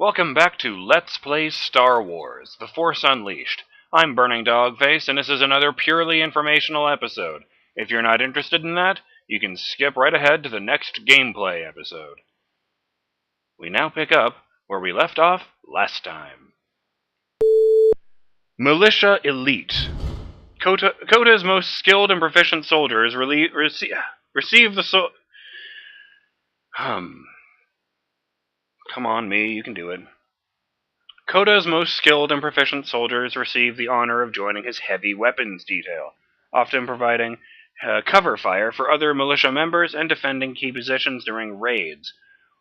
Welcome back to Let's Play Star Wars, The Force Unleashed. I'm BurningDogFace, and this is another purely informational episode. If you're not interested in that, you can skip right ahead to the next gameplay episode. We now pick up where we left off last time. Militia Elite. Kota's most skilled and proficient soldiers receive the Come on, me, you can do it. Kota's most skilled and proficient soldiers receive the honor of joining his heavy weapons detail, often providing cover fire for other militia members and defending key positions during raids.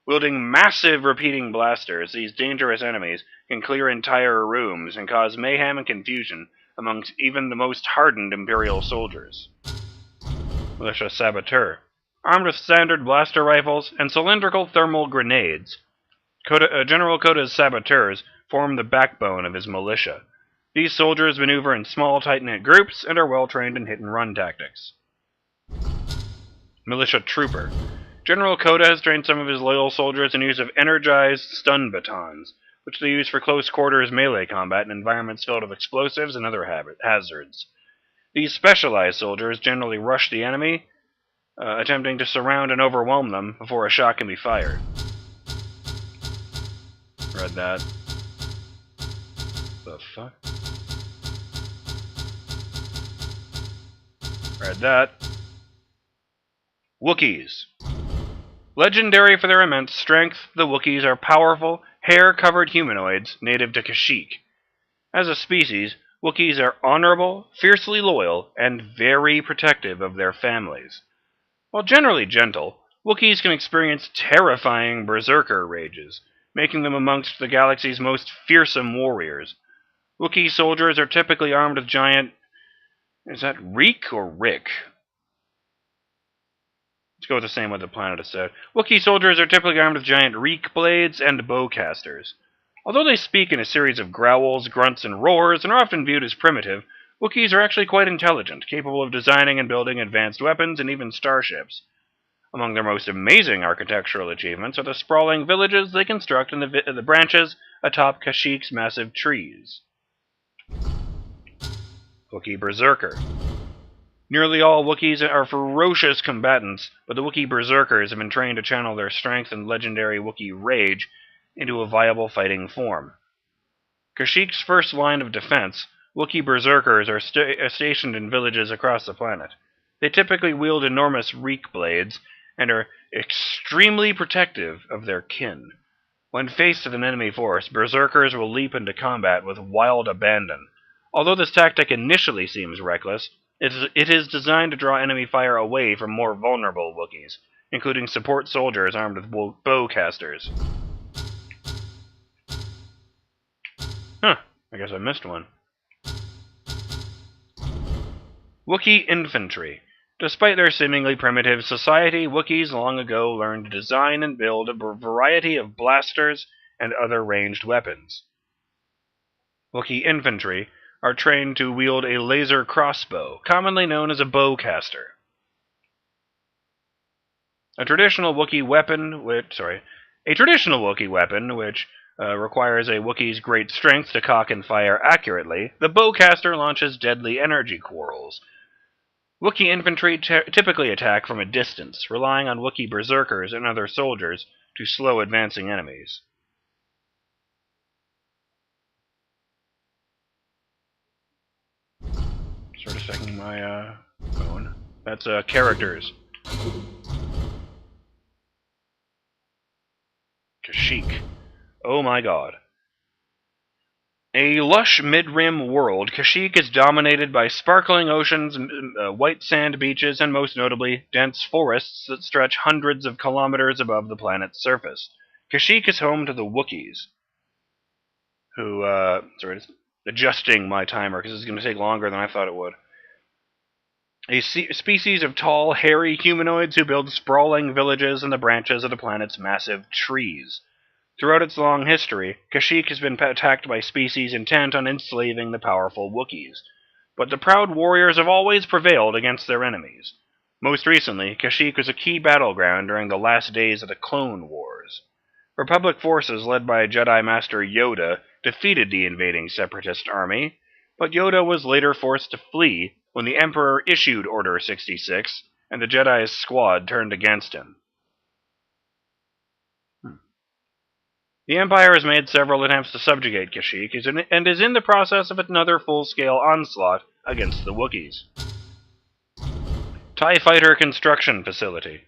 Wielding massive repeating blasters, these dangerous enemies can clear entire rooms and cause mayhem and confusion amongst even the most hardened Imperial soldiers. Militia Saboteur. Armed with standard blaster rifles and cylindrical thermal grenades, General Kota's saboteurs form the backbone of his militia. These soldiers maneuver in small, tight-knit groups and are well-trained in hit-and-run tactics. Militia Trooper. General Kota has trained some of his loyal soldiers in use of energized stun batons, which they use for close-quarters melee combat in environments filled with explosives and other hazards. These specialized soldiers generally rush the enemy, attempting to surround and overwhelm them before a shot can be fired. Read that. The fuck? Read that. Wookiees. Legendary for their immense strength, the Wookiees are powerful, hair-covered humanoids native to Kashyyyk. As a species, Wookiees are honorable, fiercely loyal, and very protective of their families. While generally gentle, Wookiees can experience terrifying berserker rages, making them amongst the galaxy's most fearsome warriors. Wookiee soldiers are typically armed with giant... Is that Reek or Rick? Let's go with the same what the planet has said. Wookiee soldiers are typically armed with giant Reek blades and bowcasters. Although they speak in a series of growls, grunts, and roars, and are often viewed as primitive, Wookiees are actually quite intelligent, capable of designing and building advanced weapons and even starships. Among their most amazing architectural achievements are the sprawling villages they construct in the branches atop Kashyyyk's massive trees. Wookiee Berserker. Nearly all Wookiees are ferocious combatants, but the Wookiee Berserkers have been trained to channel their strength and legendary Wookiee rage into a viable fighting form. Kashyyyk's first line of defense, Wookiee Berserkers are stationed in villages across the planet. They typically wield enormous Reek blades and are extremely protective of their kin. When faced with an enemy force, Berserkers will leap into combat with wild abandon. Although this tactic initially seems reckless, it is designed to draw enemy fire away from more vulnerable Wookiees, including support soldiers armed with bowcasters. Huh, I guess I missed one. Wookiee Infantry. Despite their seemingly primitive society, Wookiees long ago learned to design and build a variety of blasters and other ranged weapons. Wookiee Infantry are trained to wield a laser crossbow, commonly known as a bowcaster. A traditional Wookiee weapon which requires a Wookiee's great strength to cock and fire accurately, the bowcaster launches deadly energy quarrels. Wookiee infantry typically attack from a distance, relying on Wookiee berserkers and other soldiers to slow advancing enemies. Sort of checking my phone. That's characters. Kashyyyk. Oh my god. A lush mid-rim world, Kashyyyk is dominated by sparkling oceans, white sand beaches, and most notably, dense forests that stretch hundreds of kilometers above the planet's surface. Kashyyyk is home to the Wookiees, who, adjusting my timer because it's going to take longer than I thought it would. A species of tall, hairy humanoids who build sprawling villages in the branches of the planet's massive trees. Throughout its long history, Kashyyyk has been attacked by species intent on enslaving the powerful Wookiees, but the proud warriors have always prevailed against their enemies. Most recently, Kashyyyk was a key battleground during the last days of the Clone Wars. Republic forces led by Jedi Master Yoda defeated the invading Separatist army, but Yoda was later forced to flee when the Emperor issued Order 66 and the Jedi's squad turned against him. The Empire has made several attempts to subjugate Kashyyyk and is in the process of another full-scale onslaught against the Wookiees. TIE Fighter Construction Facility.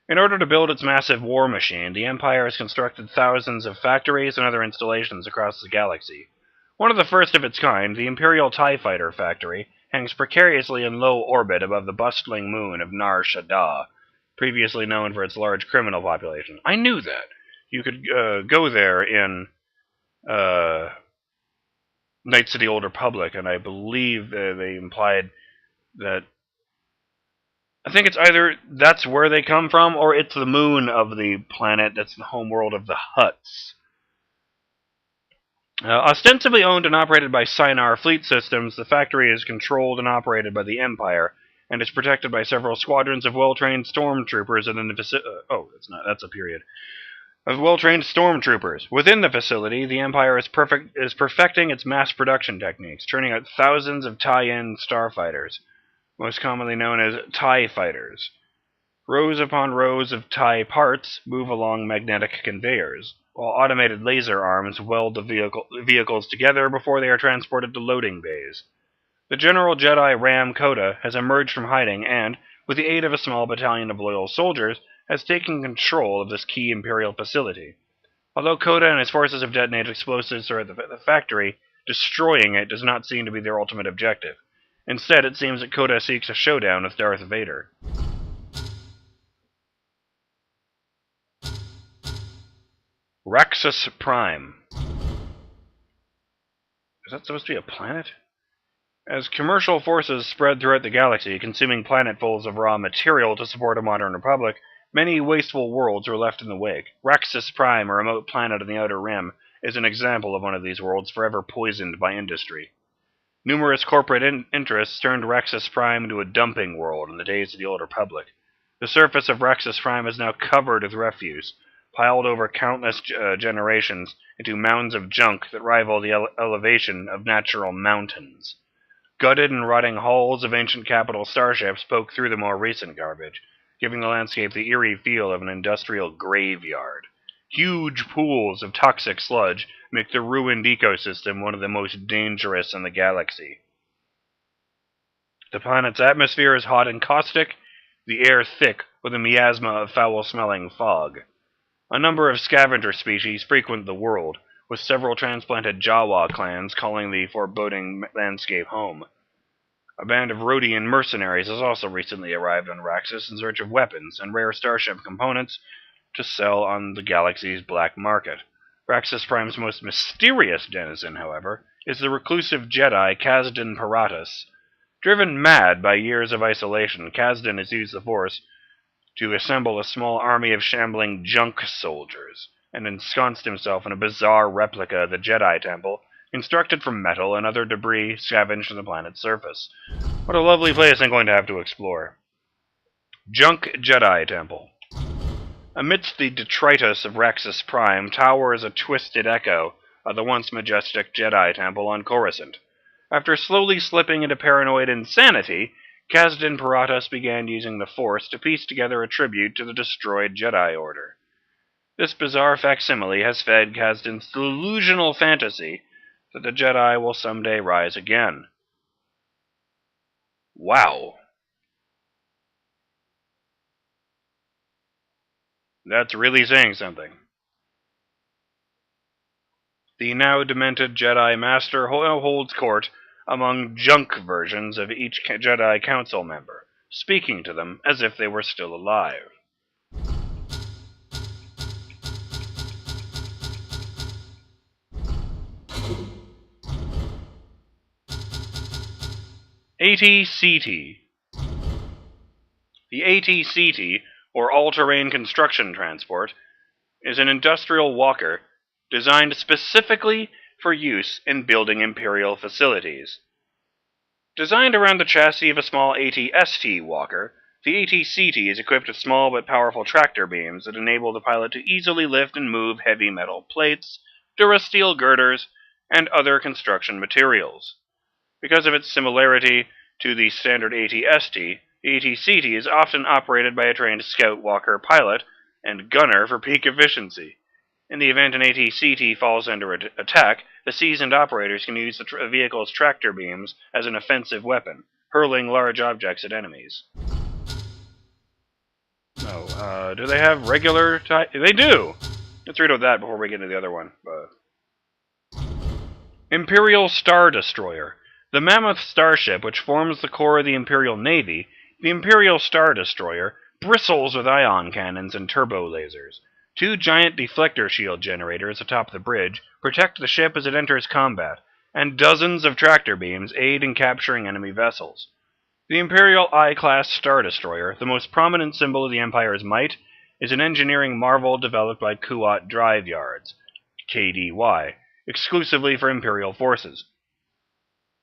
In order to build its massive war machine, the Empire has constructed thousands of factories and other installations across the galaxy. One of the first of its kind, the Imperial TIE Fighter factory, hangs precariously in low orbit above the bustling moon of Nar Shaddaa, previously known for its large criminal population. I knew that. You could go there in Knights of the Old Republic, and I believe they implied that... I think it's either that's where they come from, or it's the moon of the planet that's the homeworld of the Hutts. Ostensibly owned and operated by Sinar Fleet Systems, the factory is controlled and operated by the Empire, and is protected by several squadrons of well-trained stormtroopers within the that's a period. Of well-trained stormtroopers. Within the facility, the Empire is perfecting its mass production techniques, turning out thousands of tie-in starfighters, most commonly known as TIE Fighters. Rows upon rows of TIE parts move along magnetic conveyors, while automated laser arms weld the vehicles together before they are transported to loading bays. The General Jedi Ram Koda has emerged from hiding and, with the aid of a small battalion of loyal soldiers, has taken control of this key Imperial facility. Although Koda and his forces have detonated explosives throughout the factory, destroying it does not seem to be their ultimate objective. Instead, it seems that Koda seeks a showdown with Darth Vader. Raxus Prime. Is that supposed to be a planet? As commercial forces spread throughout the galaxy, consuming planetfuls of raw material to support a modern republic, many wasteful worlds were left in the wake. Raxus Prime, a remote planet on the Outer Rim, is an example of one of these worlds forever poisoned by industry. Numerous corporate interests turned Raxus Prime into a dumping world in the days of the Old Republic. The surface of Raxus Prime is now covered with refuse, piled over countless generations into mounds of junk that rival the elevation of natural mountains. Gutted and rotting hulls of ancient capital starships poke through the more recent garbage, giving the landscape the eerie feel of an industrial graveyard. Huge pools of toxic sludge make the ruined ecosystem one of the most dangerous in the galaxy. The planet's atmosphere is hot and caustic, the air thick with a miasma of foul-smelling fog. A number of scavenger species frequent the world, with several transplanted Jawa clans calling the foreboding landscape home. A band of Rhodian mercenaries has also recently arrived on Raxus in search of weapons and rare starship components to sell on the galaxy's black market. Raxus Prime's most mysterious denizen, however, is the reclusive Jedi Kasdan Paratus. Driven mad by years of isolation, Kasdan has used the Force to assemble a small army of shambling junk soldiers, and ensconced himself in a bizarre replica of the Jedi Temple, constructed from metal and other debris scavenged from the planet's surface. What a lovely place I'm going to have to explore. Junk Jedi Temple. Amidst the detritus of Raxus Prime towers a twisted echo of the once majestic Jedi Temple on Coruscant. After slowly slipping into paranoid insanity, Kasdan Paratus began using the Force to piece together a tribute to the destroyed Jedi Order. This bizarre facsimile has fed Kasdan's delusional fantasy that the Jedi will someday rise again. Wow. That's really saying something. The now demented Jedi Master holds court among junk versions of each Jedi Council member, speaking to them as if they were still alive. AT-CT. The AT-CT, or All-Terrain Construction Transport, is an industrial walker designed specifically for use in building Imperial facilities. Designed around the chassis of a small AT-ST walker, The AT-CT is equipped with small but powerful tractor beams that enable the pilot to easily lift and move heavy metal plates, durasteel girders, and other construction materials. Because of its similarity to the standard AT-ST, the AT-CT is often operated by a trained scout walker pilot and gunner for peak efficiency. In the event an AT-CT falls under attack, the seasoned operators can use the vehicle's tractor beams as an offensive weapon, hurling large objects at enemies. Do they have regular type? They do! Let's read about that before we get into the other one. Imperial Star Destroyer. The mammoth starship which forms the core of the Imperial Navy, the Imperial Star Destroyer, bristles with ion cannons and turbo lasers. 2 giant deflector shield generators atop the bridge protect the ship as it enters combat, and dozens of tractor beams aid in capturing enemy vessels. The Imperial I-class Star Destroyer, the most prominent symbol of the Empire's might, is an engineering marvel developed by Kuat Drive Yards, KDY, exclusively for Imperial forces.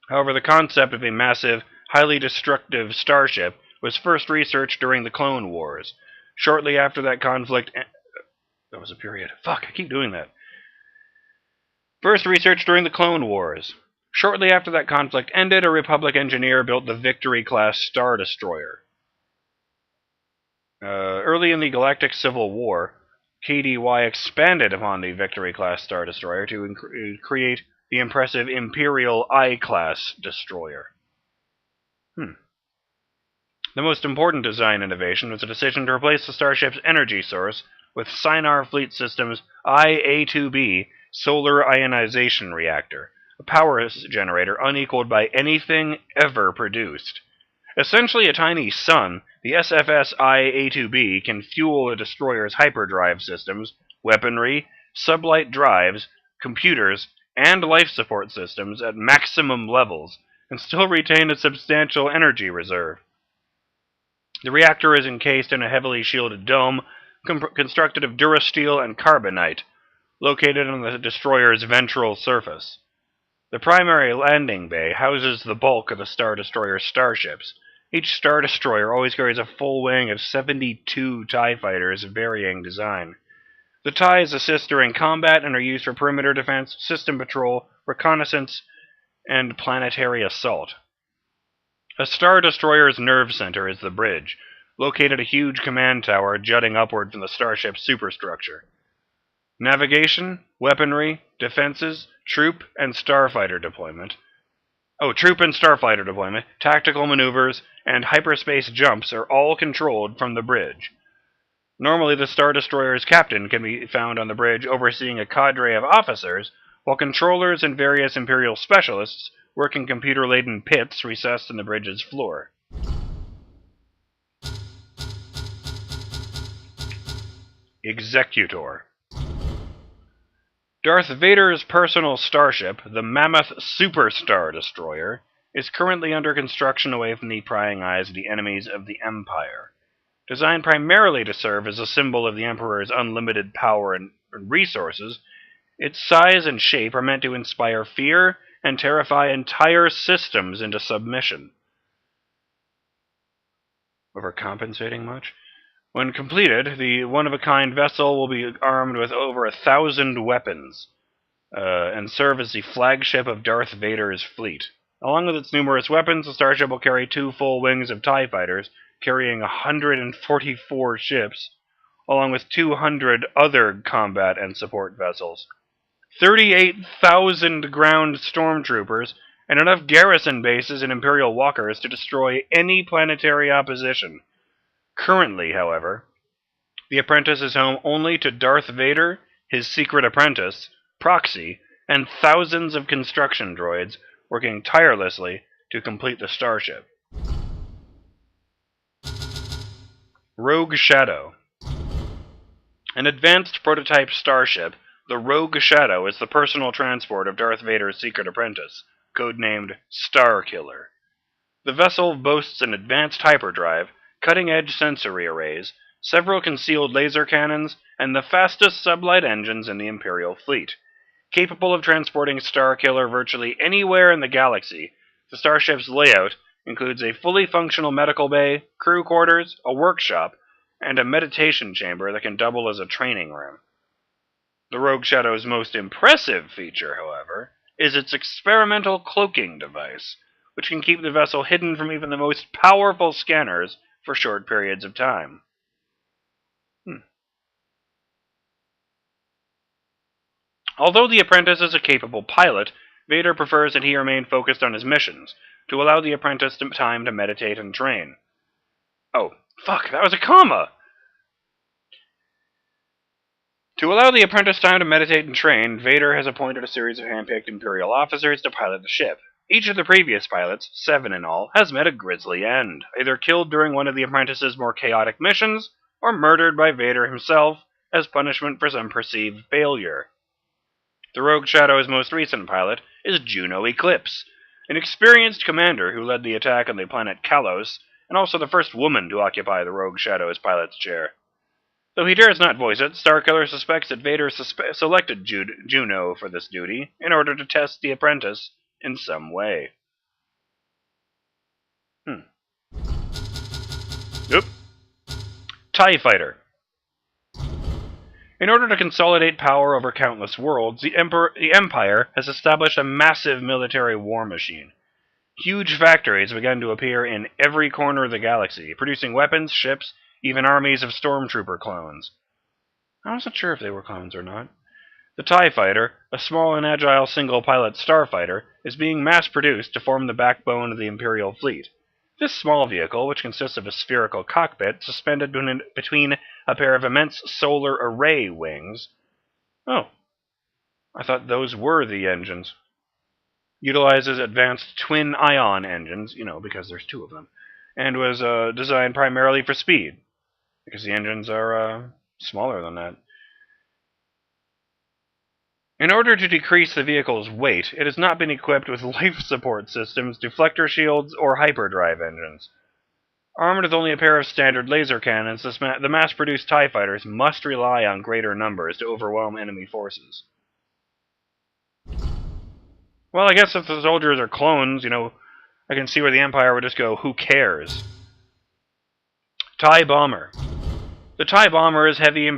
However, the concept of a massive, highly destructive starship was first researched during the Clone Wars. Shortly after that conflict... That was a period. Fuck, I keep doing that. First researched during the Clone Wars. Shortly after that conflict ended, a Republic engineer built the Victory-class Star Destroyer. Early in the Galactic Civil War, KDY expanded upon the Victory-class Star Destroyer to create the impressive Imperial I-class destroyer. The most important design innovation was the decision to replace the starship's energy source with Sinar Fleet System's IA-2B solar ionization reactor, a power generator unequaled by anything ever produced. Essentially a tiny sun, the SFS IA-2B can fuel the destroyer's hyperdrive systems, weaponry, sublight drives, computers, and life support systems at maximum levels, and still retain a substantial energy reserve. The reactor is encased in a heavily shielded dome constructed of durasteel and carbonite, located on the destroyer's ventral surface. The primary landing bay houses the bulk of the Star Destroyer's starships. Each Star Destroyer always carries a full wing of 72 TIE fighters of varying design. The TIEs assist during combat and are used for perimeter defense, system patrol, reconnaissance, and planetary assault. A Star Destroyer's nerve center is the bridge, located a huge command tower jutting upward from the starship's superstructure. Navigation, weaponry, defenses, troop and starfighter deployment, tactical maneuvers, and hyperspace jumps are all controlled from the bridge. Normally, the Star Destroyer's captain can be found on the bridge overseeing a cadre of officers, while controllers and various Imperial specialists work in computer-laden pits recessed in the bridge's floor. Executor. Darth Vader's personal starship, the Mammoth Super Star Destroyer, is currently under construction away from the prying eyes of the enemies of the Empire. Designed primarily to serve as a symbol of the Emperor's unlimited power and resources, its size and shape are meant to inspire fear and terrify entire systems into submission. Overcompensating much? When completed, the one-of-a-kind vessel will be armed with over 1,000 weapons, and serve as the flagship of Darth Vader's fleet. Along with its numerous weapons, the starship will carry 2 full wings of TIE fighters, carrying 144 ships, along with 200 other combat and support vessels, 38,000 ground stormtroopers, and enough garrison bases and Imperial walkers to destroy any planetary opposition. Currently, however, the apprentice is home only to Darth Vader, his secret apprentice, Proxy, and thousands of construction droids working tirelessly to complete the starship. Rogue Shadow. An advanced prototype starship, the Rogue Shadow is the personal transport of Darth Vader's secret apprentice, codenamed Starkiller. The vessel boasts an advanced hyperdrive, cutting-edge sensory arrays, several concealed laser cannons, and the fastest sublight engines in the Imperial fleet. Capable of transporting Starkiller virtually anywhere in the galaxy, the starship's layout includes a fully functional medical bay, crew quarters, a workshop, and a meditation chamber that can double as a training room. The Rogue Shadow's most impressive feature, however, is its experimental cloaking device, which can keep the vessel hidden from even the most powerful scanners for short periods of time. Although the apprentice is a capable pilot, Vader prefers that he remain focused on his missions, to allow the apprentice time to meditate and train. Oh, fuck, that was a comma! To allow the apprentice time to meditate and train, Vader has appointed a series of hand-picked Imperial officers to pilot the ship. Each of the previous pilots, 7 in all, has met a grisly end, either killed during one of the apprentice's more chaotic missions, or murdered by Vader himself as punishment for some perceived failure. The Rogue Shadow's most recent pilot is Juno Eclipse, an experienced commander who led the attack on the planet Kalos, and also the first woman to occupy the Rogue Shadow's pilot's chair. Though he dares not voice it, Starkiller suspects that Vader selected Juno for this duty in order to test the apprentice in some way. Oop. TIE Fighter. In order to consolidate power over countless worlds, the Empire has established a massive military war machine. Huge factories began to appear in every corner of the galaxy, producing weapons, ships, even armies of stormtrooper clones. I wasn't sure if they were clones or not. The TIE Fighter, a small and agile single-pilot starfighter, is being mass-produced to form the backbone of the Imperial fleet. This small vehicle, which consists of a spherical cockpit suspended between a pair of immense solar array wings... Oh, I thought those were the engines. Utilizes advanced twin-ion engines, because there's 2 of them, and was designed primarily for speed, because the engines are smaller than that. In order to decrease the vehicle's weight, it has not been equipped with life support systems, deflector shields, or hyperdrive engines. Armed with only a pair of standard laser cannons, the mass-produced TIE fighters must rely on greater numbers to overwhelm enemy forces. Well, I guess if the soldiers are clones, I can see where the Empire would just go, who cares? TIE Bomber. The TIE Bomber is a heavy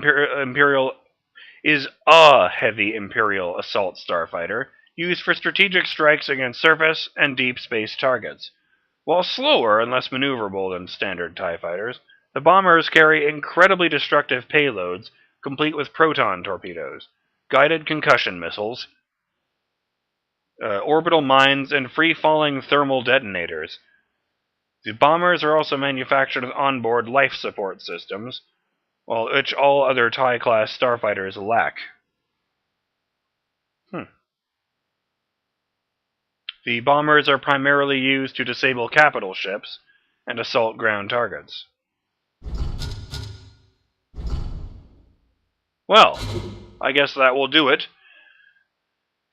Imperial assault starfighter, used for strategic strikes against surface and deep space targets. While slower and less maneuverable than standard TIE fighters, the bombers carry incredibly destructive payloads, complete with proton torpedoes, guided concussion missiles, orbital mines, and free-falling thermal detonators. The bombers are also manufactured with onboard life support systems, which all other TIE-class starfighters lack. The bombers are primarily used to disable capital ships and assault ground targets. Well, I guess that will do it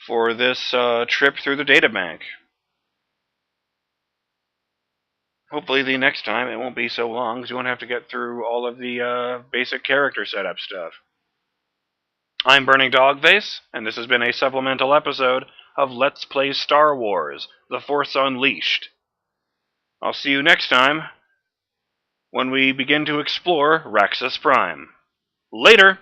for this trip through the databank. Hopefully the next time it won't be so long, because you won't have to get through all of the basic character setup stuff. I'm BurningDogFace, and this has been a supplemental episode of Let's Play Star Wars: The Force Unleashed. I'll see you next time when we begin to explore Raxus Prime. Later!